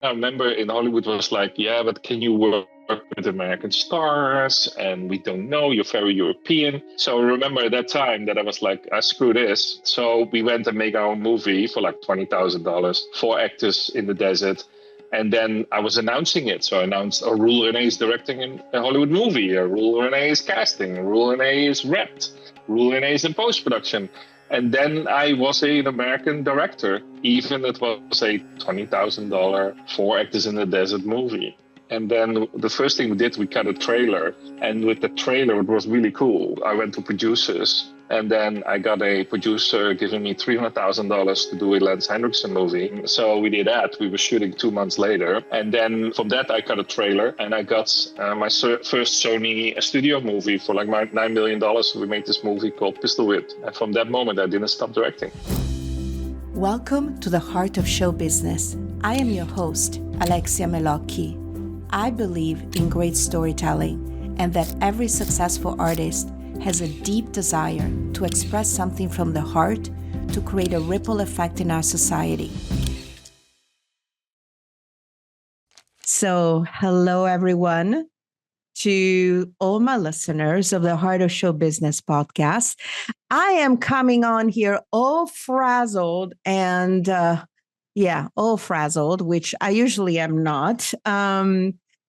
I remember in Hollywood was like, yeah, but can you work with American stars? And we don't know, you're very European. So I remember at that time that I was like, screw this. So we went and make our own movie for like $20,000, 4 actors in the desert. And then I was announcing it. So I announced, oh, Roel Reiné is directing a Hollywood movie. Roel Reiné is casting. Roel Reiné is repped. Roel Reiné is in post-production. And then I was an American director, even it was a $20,000 Four Actors in the Desert movie. And then the first thing we did, we cut a trailer. And with the trailer, it was really cool. I went to producers, and then I got a producer giving me $300,000 to do a Lance Henriksen movie. So we did that. We were shooting 2 months later. And then from that, I cut a trailer, and I got my first Sony studio movie for like $9 million. So we made this movie called Pistol Whip. And from that moment, I didn't stop directing. Welcome to the Heart of Show Business. I am your host, Alexia Melocchi. I believe in great storytelling and that every successful artist has a deep desire to express something from the heart to create a ripple effect in our society. So, hello everyone to all my listeners of the Heart of Show Business podcast. I am coming on here all frazzled and all frazzled, which I usually am not.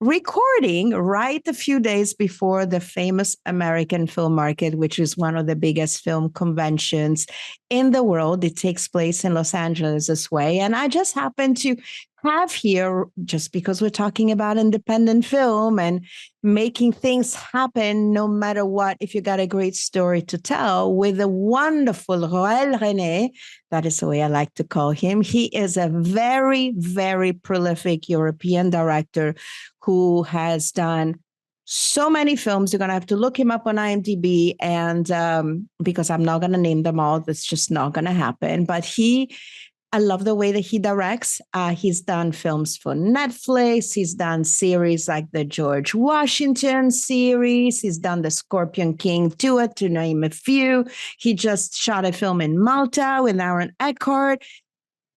Recording right a few days before the famous American film market, which is one of the biggest film conventions in the world. It takes place in Los Angeles this way. And I just happen to have here, just because we're talking about independent film and making things happen no matter what, if you got a great story to tell, with the wonderful Roel Reiné. That is the way I like to call him. He is a very, very prolific European director who has done so many films. You're going to have to look him up on IMDb, and because I'm not going to name them all, that's just not going to happen. But I love the way that he directs. He's done films for Netflix. He's done series like the George Washington series. He's done the Scorpion King tour, to name a few. He just shot a film in Malta with Aaron Eckhart.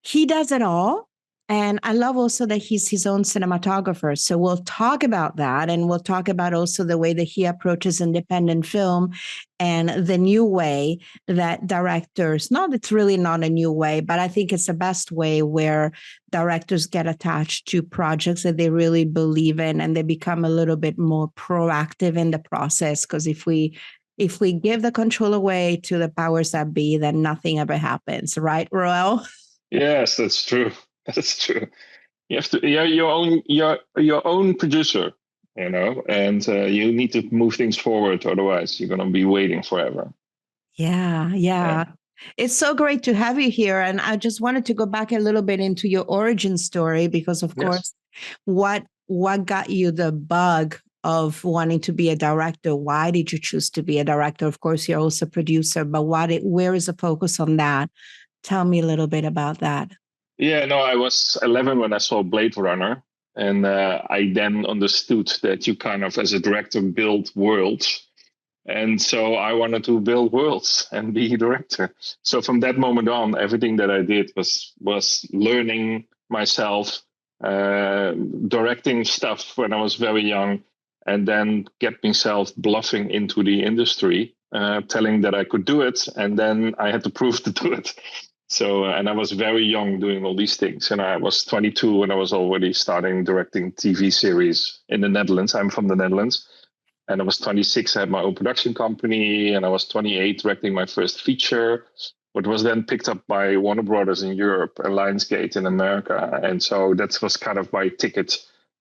He does it all. And I love also that he's his own cinematographer. So we'll talk about that. And we'll talk about also the way that he approaches independent film and the new way that directors, it's really not a new way, but I think it's the best way where directors get attached to projects that they really believe in and they become a little bit more proactive in the process. Because if we give the control away to the powers that be, then nothing ever happens. Right, Roel? Yes, that's true. That's true. You have to, you're your own producer, and you need to move things forward. Otherwise, you're gonna be waiting forever. Yeah. It's so great to have you here. And I just wanted to go back a little bit into your origin story, because of course, what got you the bug of wanting to be a director? Why did you choose to be a director? Of course, you're also a producer, but where is the focus on that? Tell me a little bit about that. Yeah, no, I was 11 when I saw Blade Runner. And I then understood that you kind of, as a director, build worlds. And so I wanted to build worlds and be a director. So from that moment on, everything that I did was learning myself, directing stuff when I was very young, and then get myself bluffing into the industry, telling that I could do it. And then I had to prove to do it. So, and I was very young doing all these things. And I was 22 when I was already starting directing TV series in the Netherlands. I'm from the Netherlands. And I was 26, I had my own production company. And I was 28 directing my first feature, which was then picked up by Warner Brothers in Europe and Lionsgate in America. And so that was kind of my ticket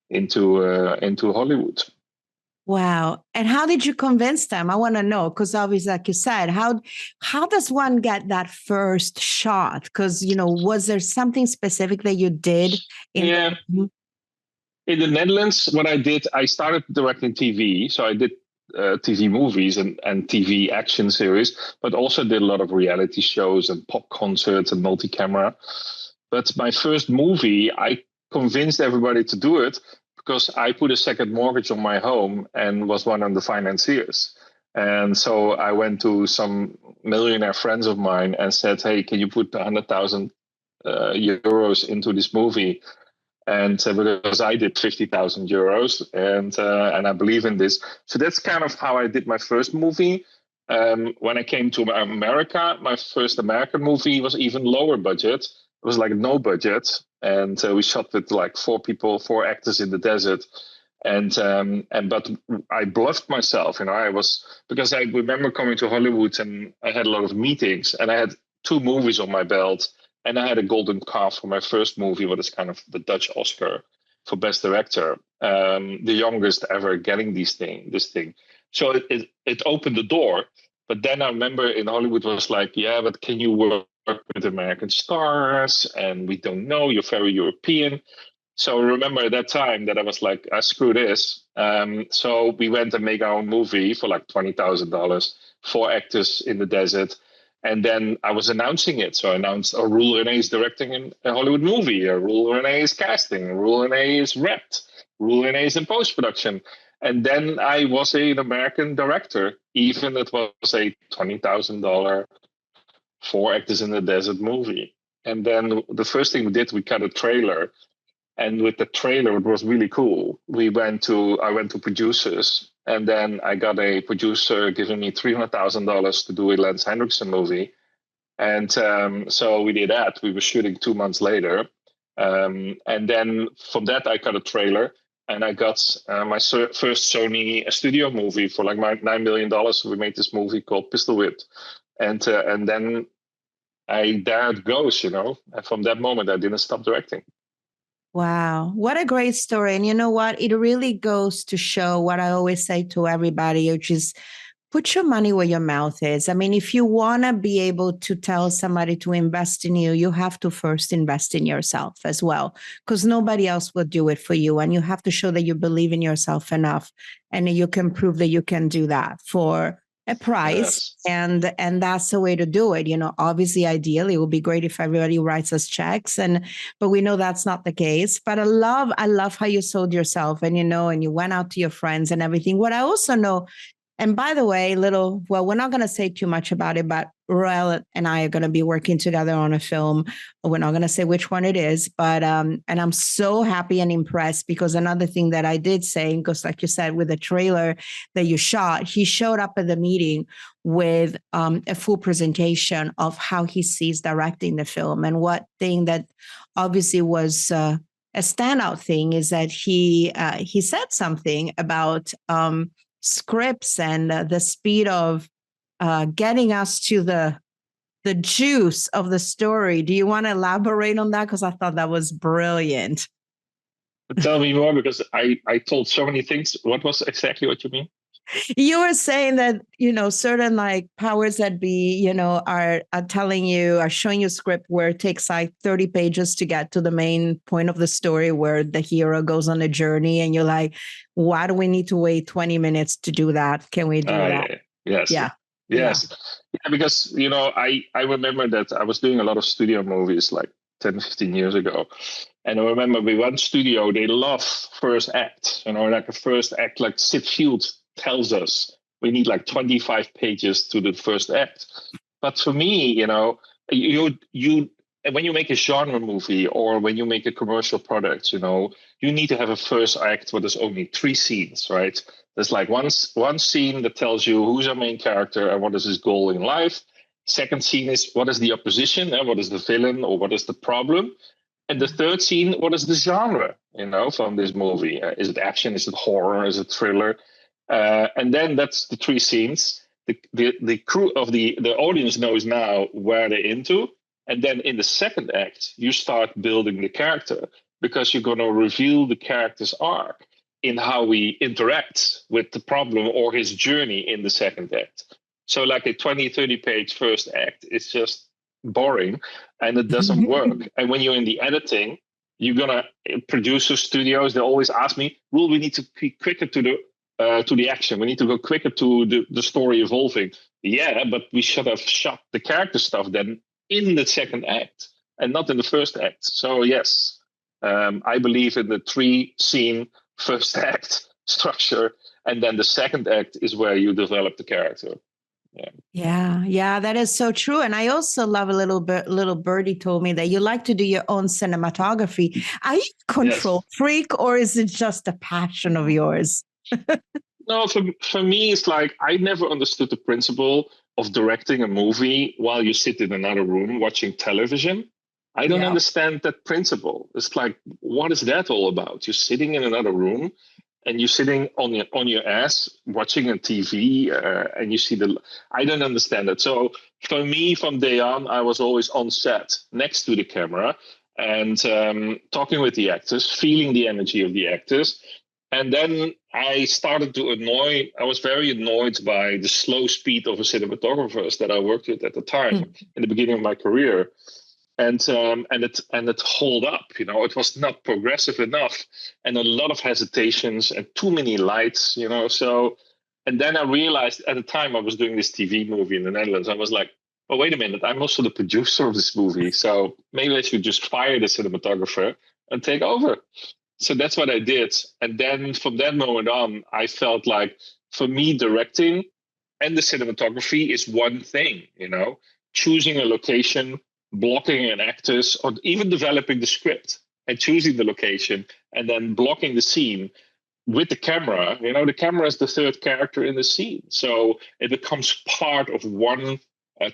into Hollywood. Wow. And how did you convince them? I want to know, because obviously, like you said, how does one get that first shot? Because, was there something specific that you did? In the Netherlands, what I did, I started directing TV. So I did TV movies and TV action series, but also did a lot of reality shows and pop concerts and multi-camera. But my first movie, I convinced everybody to do it because I put a second mortgage on my home and was one of the financiers. And so I went to some millionaire friends of mine and said, hey, can you put 100,000 euros into this movie? And because I did 50,000 euros, and I believe in this, so that's kind of how I did my first movie. When I came to America, my first American movie was even lower budget. It was like no budget, and we shot with like 4 people, 4 actors in the desert. And but I bluffed myself, I was, because I remember coming to Hollywood and I had a lot of meetings and I had 2 movies on my belt, and I had a golden calf for my first movie, what is kind of the Dutch Oscar for best director, the youngest ever getting this thing. So it opened the door. But then I remember in Hollywood was like, yeah, but can you work with American stars? And we don't know, you're very European. So remember at that time that I was like, screw this. So we went and make our own movie for like $20,000, 4 actors in the desert. And then I was announcing it. So I announced, Roel Reiné is directing a Hollywood movie. Roel Reiné is casting. Roel Reiné is repped. Roel Reiné is in post-production. And then I was an American director, even it was a $20,000, 4 actors in the desert movie. And then the first thing we did, we cut a trailer. And with the trailer, it was really cool. I went to producers, and then I got a producer giving me $300,000 to do a Lance Henriksen movie. And so we did that. We were shooting 2 months later. And then from that, I got a trailer, and I got my first Sony studio movie for like $9 million. We made this movie called Pistol Whipped. And then there it goes, And from that moment, I didn't stop directing. Wow. What a great story. And you know what? It really goes to show what I always say to everybody, which is put your money where your mouth is. I mean, if you want to be able to tell somebody to invest in you, you have to first invest in yourself as well, because nobody else will do it for you. And you have to show that you believe in yourself enough, and you can prove that you can do that for a price. Yes. And that's the way to do it. Obviously, ideally, it would be great if everybody writes us checks, but we know that's not the case. But I love how you sold yourself, and and you went out to your friends and everything. What I also know, and by the way, we're not going to say too much about it, but Roel and I are going to be working together on a film. We're not going to say which one it is, but, and I'm so happy and impressed, because another thing that I did say, because like you said, with the trailer that you shot, he showed up at the meeting with a full presentation of how he sees directing the film. And what thing that obviously was a standout thing is that he said something about, scripts and the speed of getting us to the juice of the story. Do you want to elaborate on that? Because I thought that was brilliant. Tell me more, because I told so many things. What was exactly what you mean? You were saying that, certain like powers that be, are telling you, are showing you a script where it takes like 30 pages to get to the main point of the story, where the hero goes on a journey, and you're like, why do we need to wait 20 minutes to do that? Can we do that? Yeah. Yes. Yeah. Yes. Yeah, because, I remember that I was doing a lot of studio movies like 10, 15 years ago. And I remember with one studio, they love first act, like a first act, like Sid Field tells us we need like 25 pages to the first act. But for me, you when you make a genre movie or when you make a commercial product, you need to have a first act where there's only 3 scenes, right? There's like one scene that tells you who's our main character and what is his goal in life. Second scene is what is the opposition and what is the villain or what is the problem. And the third scene, what is the genre, from this movie? Is it action? Is it horror? Is it thriller? And then that's the 3 scenes. The crew of the audience knows now where they're into. And then in the second act, you start building the character, because you're going to reveal the character's arc in how he interacts with the problem or his journey in the second act. So like a 20, 30 page first act is just boring and it doesn't work. And when you're in the editing, you're going to producer studios, they always ask me, well, we need to be quicker to the action. We need to go quicker to the story evolving. Yeah, but we should have shot the character stuff then in the second act and not in the first act. So yes, I believe in the 3 scene first act structure, and then the second act is where you develop the character. Yeah, that is so true. And I also love a little birdie told me that you like to do your own cinematography. Are you a Yes. control freak or is it just a passion of yours? No, for me, it's like I never understood the principle of directing a movie while you sit in another room watching television. I don't Yeah. understand that principle. It's like, what is that all about? You're sitting in another room and you're sitting on your ass watching a TV, and you see the. I don't understand it. So for me, from day on, I was always on set next to the camera and talking with the actors, feeling the energy of the actors. And then I started to I was very annoyed by the slow speed of the cinematographers that I worked with at the time in the beginning of my career. And it hold up, it was not progressive enough, and a lot of hesitations and too many lights, so. And then I realized at the time I was doing this TV movie in the Netherlands, I was like, oh, wait a minute, I'm also the producer of this movie, so maybe I should just fire the cinematographer and take over. So that's what I did. And then from that moment on, I felt like for me, directing and the cinematography is one thing, choosing a location, blocking an actors, or even developing the script and choosing the location and then blocking the scene with the camera. The camera is the third character in the scene. So it becomes part of one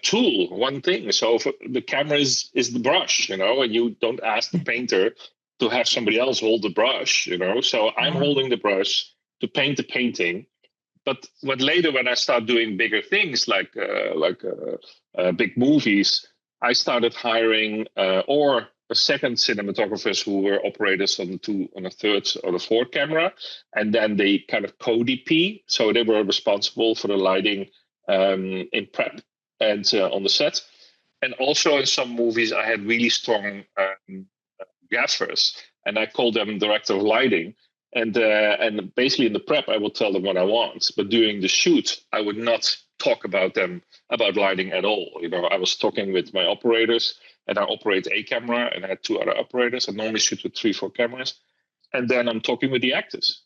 tool, one thing. So the camera is the brush, and you don't ask the painter to have somebody else hold the brush, So I'm holding the brush to paint the painting. But later, when I start doing bigger things like big movies, I started hiring or a second cinematographers who were operators on the third or the fourth camera, and then they kind of co-DP, so they were responsible for the lighting in prep and on the set. And also in some movies, I had really strong gaffers, and I call them director of lighting. And basically in the prep, I will tell them what I want, but during the shoot, I would not talk about lighting at all. I was talking with my operators, and I operate a camera, and I had two other operators. I normally shoot with 3-4 cameras, and then I'm talking with the actors,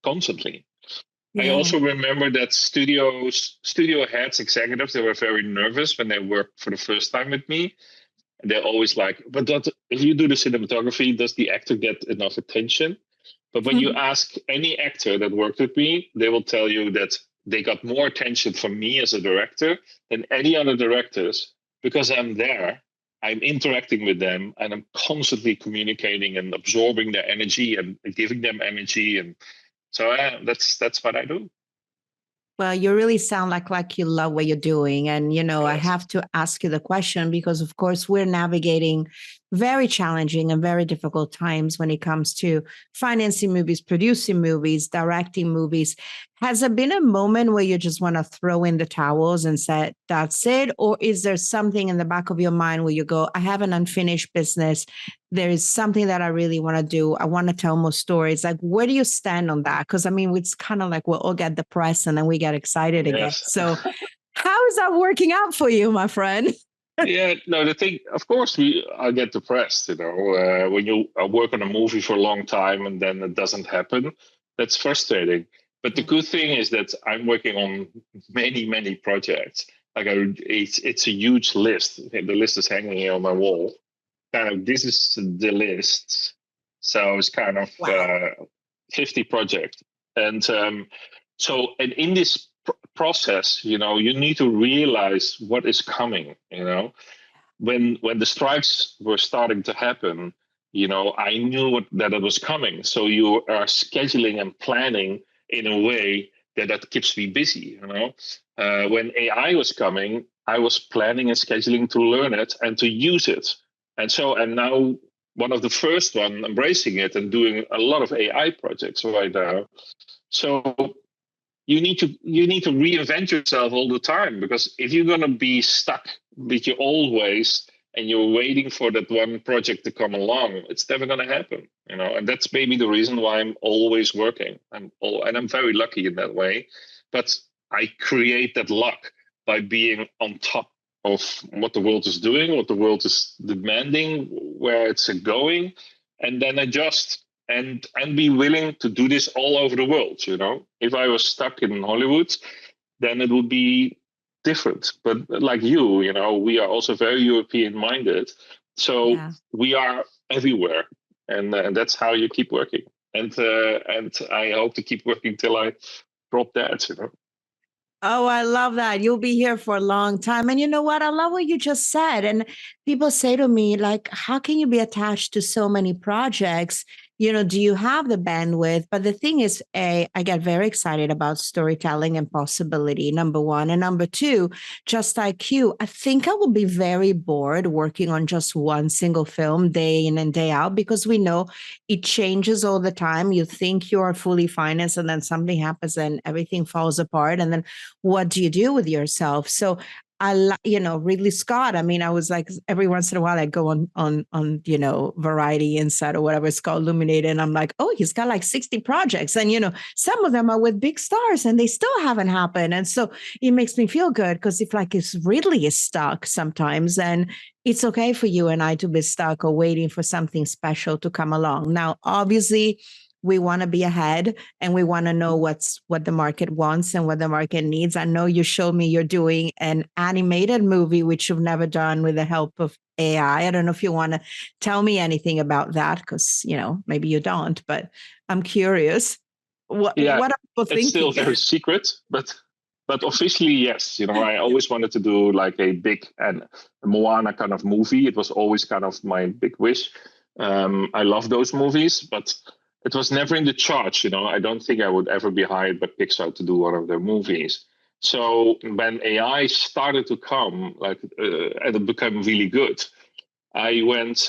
constantly. I Yeah. also remember that studio heads, executives, they were very nervous when they worked for the first time with me. They're always like, but if you do the cinematography, does the actor get enough attention? But when you ask any actor that worked with me, they will tell you that they got more attention from me as a director than any other directors because I'm there. I'm interacting with them and I'm constantly communicating and absorbing their energy and giving them energy. And so that's what I do. Well, you really sound like you love what you're doing. And, I Yes. have to ask you the question because, of course, we're navigating very challenging and very difficult times when it comes to financing movies, producing movies, directing movies. Has there been a moment where you just want to throw in the towels and say, that's it? Or is there something in the back of your mind where you go, I have an unfinished business? There is something that I really want to do. I want to tell more stories. Like, where do you stand on that? Because I mean, it's kind of like we'll all get depressed and then we get excited again. Yes. So, how is that working out for you, my friend? Yeah, no, the thing, of course, I get depressed, when you work on a movie for a long time and then it doesn't happen. That's frustrating. But the good thing is that I'm working on many, many projects. It's a huge list. The list is hanging here on my wall. Kind of, this is the list. So it's kind of Wow. 50 projects. And in this process, you need to realize what is coming, when the strikes were starting to happen, I knew that it was coming. So you are scheduling and planning in a way that keeps me busy. When AI was coming, I was planning and scheduling to learn it and to use it. And so I'm now one of the first one embracing it and doing a lot of AI projects right now. So you need to reinvent yourself all the time, because if you're going to be stuck with your old ways and you're waiting for that one project to come along, it's never going to happen. And that's maybe the reason why I'm always working. And I'm very lucky in that way, but I create that luck by being on top of what the world is doing, what the world is demanding, where it's going, and then adjust and be willing to do this all over the world. If I was stuck in Hollywood, then it would be different. But like you know, we are also very European minded. So Yeah. we are everywhere, and that's how you keep working. And I hope to keep working till I drop dead. You know. Oh, I love that. You'll be here for a long time. And you know what? I love what you just said. And people say to me, like, how can you be attached to so many projects? You know, do you have the bandwidth? But the thing is, I get very excited about storytelling and possibility, number one. And number two, just like you, I think I will be very bored working on just one single film day in and day out because we know it changes all the time. You think you're fully financed and then something happens and everything falls apart. And then what do you do with yourself? So Ridley Scott. I mean, I was like, every once in a while, I go on, Variety Insight or whatever it's called, Illuminated, and I'm like, oh, he's got like 60 projects, and some of them are with big stars, and they still haven't happened, and so it makes me feel good because if Ridley is stuck sometimes, then it's okay for you and I to be stuck or waiting for something special to come along. Now, obviously, we want to be ahead and we want to know what the market wants and what the market needs. I know you showed me you're doing an animated movie, which you've never done with the help of AI. I don't know if you want to tell me anything about that because, maybe you don't, but I'm curious. Yeah, What are people it's still thinking? very secret, but officially, yes. I always wanted to do like a big and Moana kind of movie. It was always kind of my big wish. I love those movies, but it was never in the charts. I don't think I would ever be hired by Pixar to do one of their movies. So when AI started to come, and it became really good, I went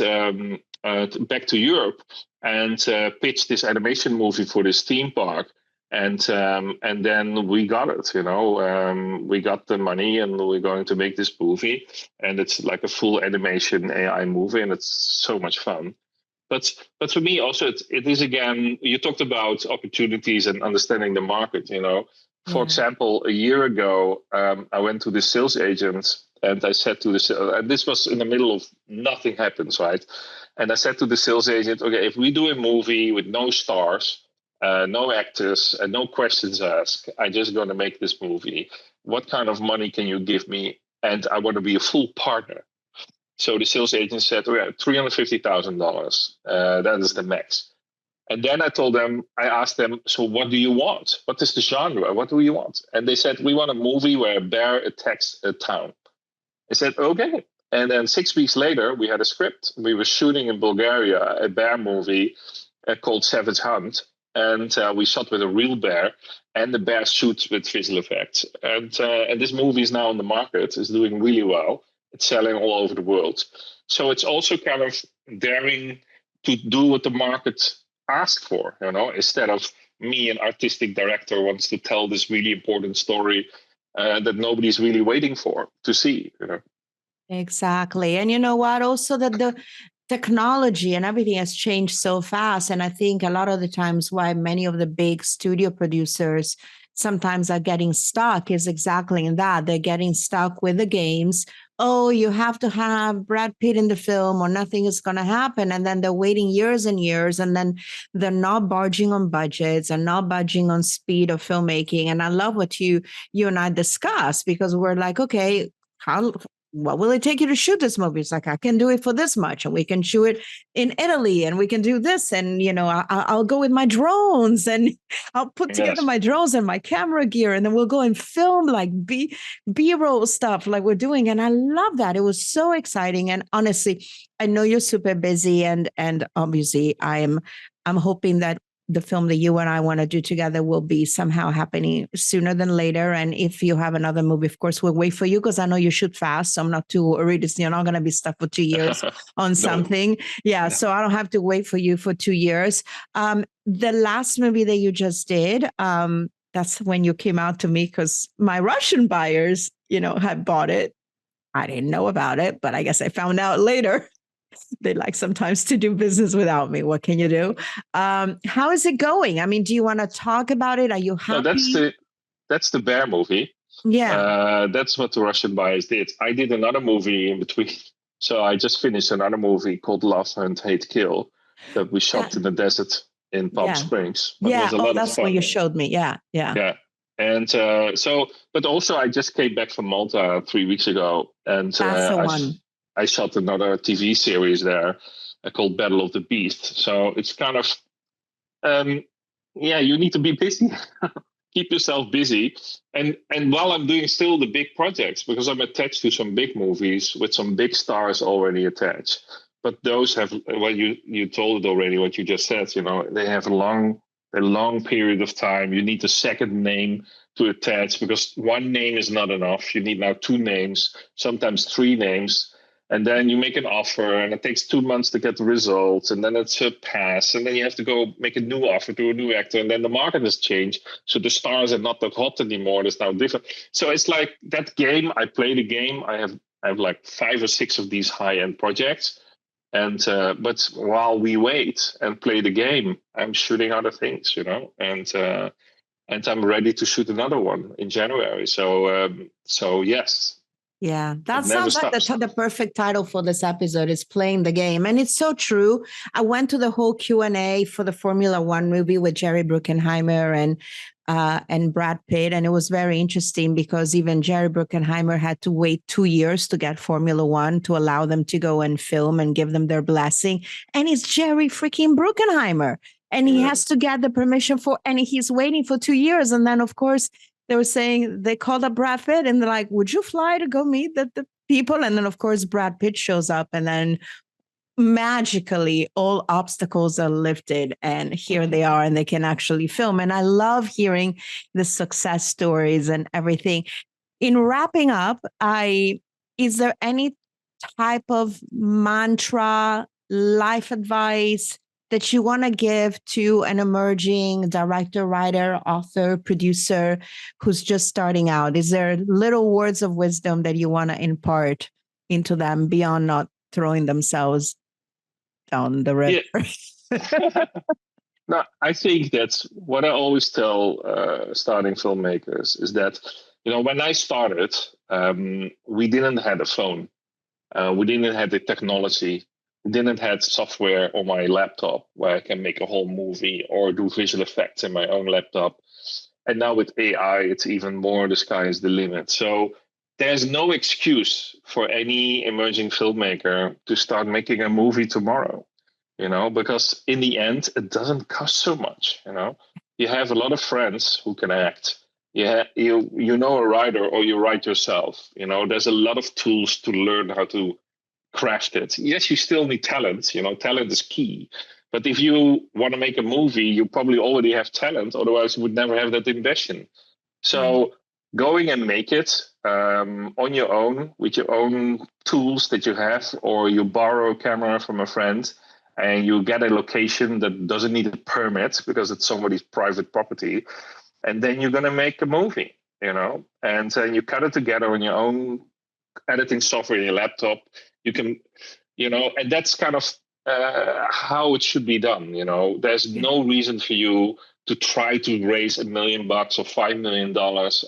back to Europe and pitched this animation movie for this theme park. And then we got it. We got the money, and we're going to make this movie. And it's like a full animation AI movie, and it's so much fun. But for me also, it is, again, you talked about opportunities and understanding the market. For Yeah. example, a year ago, I went to the sales agent and I said to and this was in the middle of nothing happens, right? And I said to the sales agent, okay, if we do a movie with no stars, no actors, and no questions asked, I'm just going to make this movie. What kind of money can you give me? And I want to be a full partner. So the sales agent said, oh, yeah, $350,000. That is the max. And then I asked them, so what do you want? What is the genre? What do you want? And they said, we want a movie where a bear attacks a town. I said, okay. And then 6 weeks later, we had a script. We were shooting in Bulgaria a bear movie called Savage Hunt. And we shot with a real bear, and the bear shoots with visual effects. And this movie is now on the market, is doing really well. It's selling all over the world. So it's also kind of daring to do what the market asks for, instead of me, an artistic director, wants to tell this really important story that nobody's really waiting for to see. Exactly. And you know what? Also, that the technology and everything has changed so fast. And I think a lot of the times why many of the big studio producers sometimes are getting stuck is exactly in that. They're getting stuck with the games. Oh, you have to have Brad Pitt in the film or nothing is going to happen. And then they're waiting years and years, and then they're not budging on budgets and not budging on speed of filmmaking. And I love what you and I discussed, because we're like, okay, what will it take you to shoot this movie? It's like, I can do it for this much, and we can shoot it in Italy, and we can do this. And, I'll go with my drones, and I'll put together Yes. my drones and my camera gear, and then we'll go and film like B-roll stuff like we're doing. And I love that. It was so exciting. And honestly, I know you're super busy, and obviously I'm hoping that the film that you and I want to do together will be somehow happening sooner than later. And if you have another movie, of course, we'll wait for you, because I know you shoot fast. So I'm not too worried. You're not going to be stuck for 2 years on something. Yeah. No. So I don't have to wait for you for 2 years. The last movie that you just did, that's when you came out to me, because my Russian buyers, had bought it. I didn't know about it, but I guess I found out later. They like sometimes to do business without me. What can you do? How is it going? I mean, do you want to talk about it? Are you happy? No, that's the bear movie. Yeah. That's what the Russian buyers did. I did another movie in between. So I just finished another movie called Love, Hunt, Hate, Kill that we shot in the desert in Palm Springs. But it was a lot of that's fun. what you showed me. Yeah. Yeah. And but also I just came back from Malta 3 weeks ago, and That's the one. I shot another TV series there called Battle of the Beast. So it's kind of, yeah, you need to be busy. Keep yourself busy. And while I'm doing still the big projects, because I'm attached to some big movies with some big stars already attached. But those have, well, you told it already, what you just said, they have a long period of time. You need a second name to attach, because one name is not enough. You need now two names, sometimes three names. And then you make an offer, and it takes 2 months to get the results, and then it's a pass, and then you have to go make a new offer to a new actor, and then the market has changed, so the stars are not that hot anymore. It's now different. So it's like that game. I play the game. I have like 5 or 6 of these high-end projects, and but while we wait and play the game, I'm shooting other things, and I'm ready to shoot another one in January. So yes. Yeah, that It never sounds like stops. the perfect title for this episode is Playing the Game. And it's so true. I went to the whole Q&A for the Formula One movie with Jerry Bruckheimer and Brad Pitt. And it was very interesting because even Jerry Bruckheimer had to wait 2 years to get Formula One to allow them to go and film and give them their blessing. And it's Jerry freaking Bruckheimer. And he has to get the permission and he's waiting for 2 years. And then, of course, they were saying they called up Brad Pitt and they're like, would you fly to go meet the people? And then, of course, Brad Pitt shows up and then magically all obstacles are lifted and here they are and they can actually film. And I love hearing the success stories and everything. In wrapping up, is there any type of mantra, life advice that you want to give to an emerging director, writer, author, producer who's just starting out? Is there little words of wisdom that you want to impart into them beyond not throwing themselves down the river? Yeah. No, I think that's what I always tell starting filmmakers is that, when I started, we didn't have a phone. We didn't have the technology. We didn't have software on my laptop where I can make a whole movie or do visual effects in my own laptop. And now with AI, it's even more, the sky is the limit. So there's no excuse for any emerging filmmaker to start making a movie tomorrow, because in the end, it doesn't cost so much. You have a lot of friends who can act. You know a writer, or you write yourself. There's a lot of tools to learn how to craft it. Yes, you still need talent. Talent is key. But if you want to make a movie, you probably already have talent. Otherwise, you would never have that ambition. So going and make it on your own with your own tools that you have, or you borrow a camera from a friend and you get a location that doesn't need a permit because it's somebody's private property. And then you're going to make a movie, and then you cut it together on your own editing software in your laptop. You can, and that's kind of how it should be done. There's no reason for you to try to raise $1 million or $5 million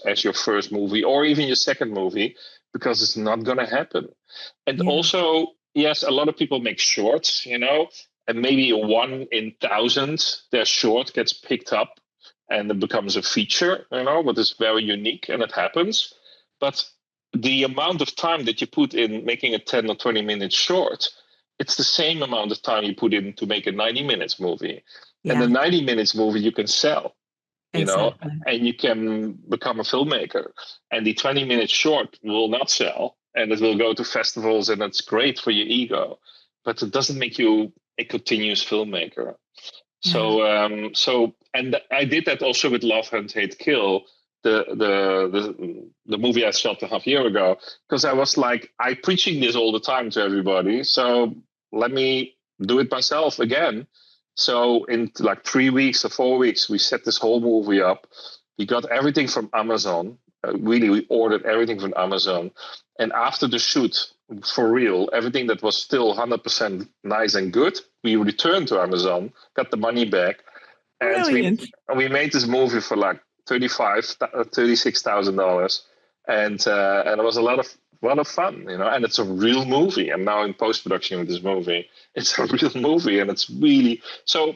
as your first movie or even your second movie, because it's not going to happen. And also, yes, a lot of people make shorts, and maybe 1 in 1,000 their short gets picked up and it becomes a feature, but it's very unique and it happens. But the amount of time that you put in making a 10 or 20 minute short, it's the same amount of time you put in to make a 90 minutes movie. And the 90 minutes movie you can sell, exactly. and you can become a filmmaker. And the 20-minute short will not sell, and it will go to festivals, and it's great for your ego, but it doesn't make you a continuous filmmaker. So and I did that also with Love, Hunt, Hate, Kill, the movie I shot a half year ago, because I was like, I'm preaching this all the time to everybody, so let me do it myself again. So in like 3 weeks or 4 weeks, we set this whole movie up. We got everything from Amazon. We ordered everything from Amazon. And after the shoot, for real, everything that was still 100% nice and good, we returned to Amazon, got the money back. And we made this movie for like $36,000. And it was a lot of fun, and it's a real movie. I'm now in post-production with this movie. It's a real movie, and it's really so.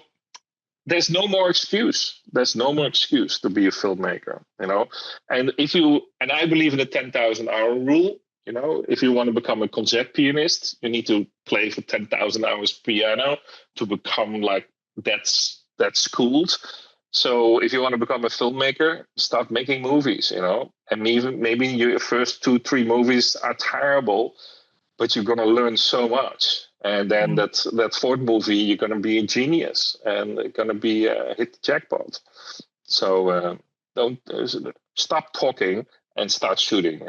there's no more excuse. There's no more excuse to be a filmmaker, And I believe in the 10,000 hour rule. If you want to become a concert pianist, you need to play for 10,000 hours piano to become like that's schooled. So if you want to become a filmmaker, start making movies, and maybe your first 2-3 movies are terrible, but you're going to learn so much. And then that fourth movie, you're going to be a genius and you're going to be hit the jackpot. So don't stop talking and start shooting,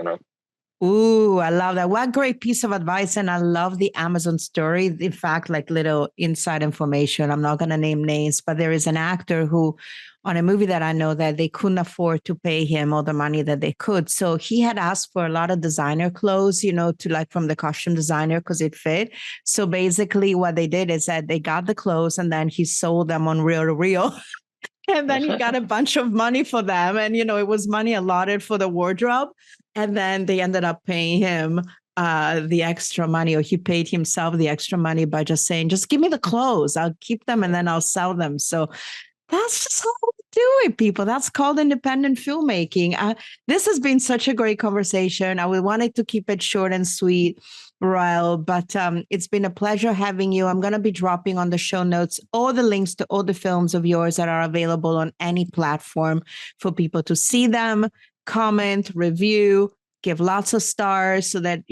Ooh, I love that. What great piece of advice. And I love the Amazon story. In fact, like little inside information, I'm not going to name names, but there is an actor who on a movie that I know that they couldn't afford to pay him all the money that they could. So he had asked for a lot of designer clothes, to like from the costume designer because it fit. So basically what they did is that they got the clothes and then he sold them on reel to reel. And then he got a bunch of money for them. And, it was money allotted for the wardrobe. And then they ended up paying him the extra money, or he paid himself the extra money by just saying, just give me the clothes. I'll keep them and then I'll sell them. So that's just how we do it, people. That's called independent filmmaking. This has been such a great conversation. I wanted to keep it short and sweet, Roel, but it's been a pleasure having you. I'm going to be dropping on the show notes all the links to all the films of yours that are available on any platform for people to see them, comment, review, give lots of stars so that,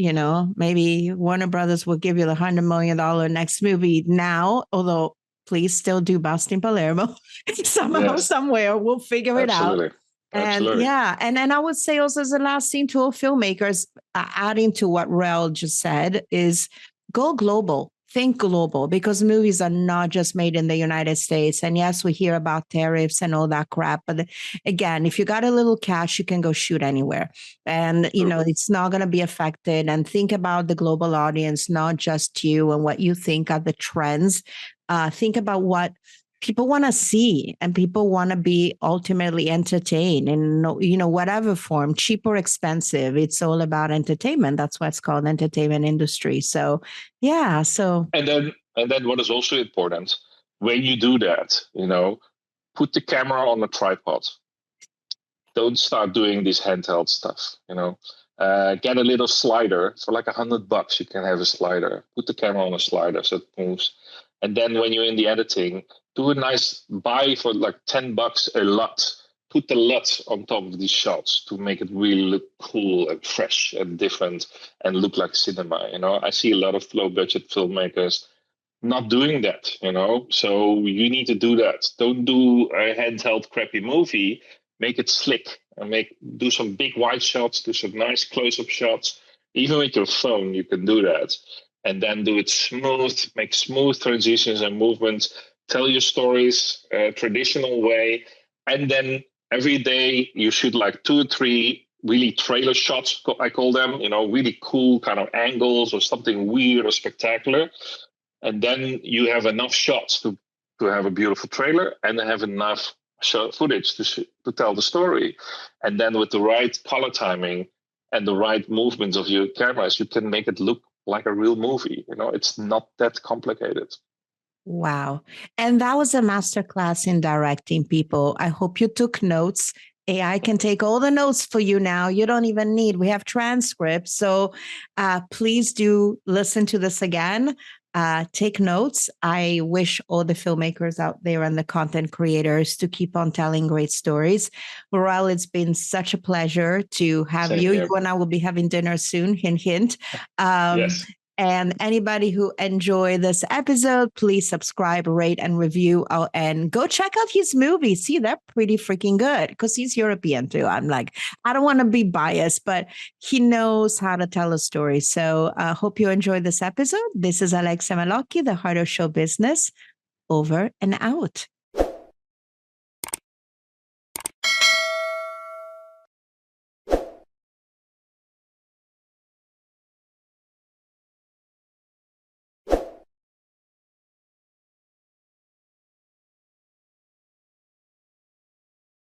maybe Warner Brothers will give you the $100 million next movie now, although please still do Bust in Palermo somehow, somewhere. We'll figure it out. Absolutely. And I would say also as a last thing to all filmmakers, adding to what Roel just said, is go global. Think global, because movies are not just made in the United States. And yes, we hear about tariffs and all that crap. But again, if you got a little cash, you can go shoot anywhere. And, it's not going to be affected. And think about the global audience, not just you and what you think are the trends. Think about what people want to see, and people want to be ultimately entertained in, whatever form, cheap or expensive. It's all about entertainment. That's why it's called entertainment industry. So, yeah. So, and then what is also important when you do that, put the camera on a tripod. Don't start doing this handheld stuff. Get a little slider for like $100. You can have a slider. Put the camera on a slider so it moves. And then when you're in the editing, do a nice buy for like $10 a LUT. Put the LUT on top of these shots to make it really look cool and fresh and different and look like cinema. I see a lot of low budget filmmakers not doing that, So you need to do that. Don't do a handheld crappy movie. Make it slick and do some big wide shots, do some nice close-up shots. Even with your phone, you can do that. And then do it smooth, make smooth transitions and movements, tell your stories traditional way. And then every day you shoot like 2 or 3 really trailer shots, I call them, really cool kind of angles or something weird or spectacular. And then you have enough shots to have a beautiful trailer and have enough footage to tell the story. And then with the right color timing and the right movements of your cameras, you can make it look like a real movie. It's not that complicated. Wow. And that was a masterclass in directing, people. I hope you took notes. AI can take all the notes for you now. You don't even need, we have transcripts. So please do listen to this again. Take notes. I wish all the filmmakers out there and the content creators to keep on telling great stories. Roel, it's been such a pleasure to have you. You and I will be having dinner soon, hint, hint. Yes. And anybody who enjoyed this episode, please subscribe, rate, and review. Oh, and go check out his movies. See, they're pretty freaking good because he's European too. I'm like, I don't want to be biased, but he knows how to tell a story. So I hope you enjoyed this episode. This is Alexia Malocchi, the Heart of Show Business. Over and out.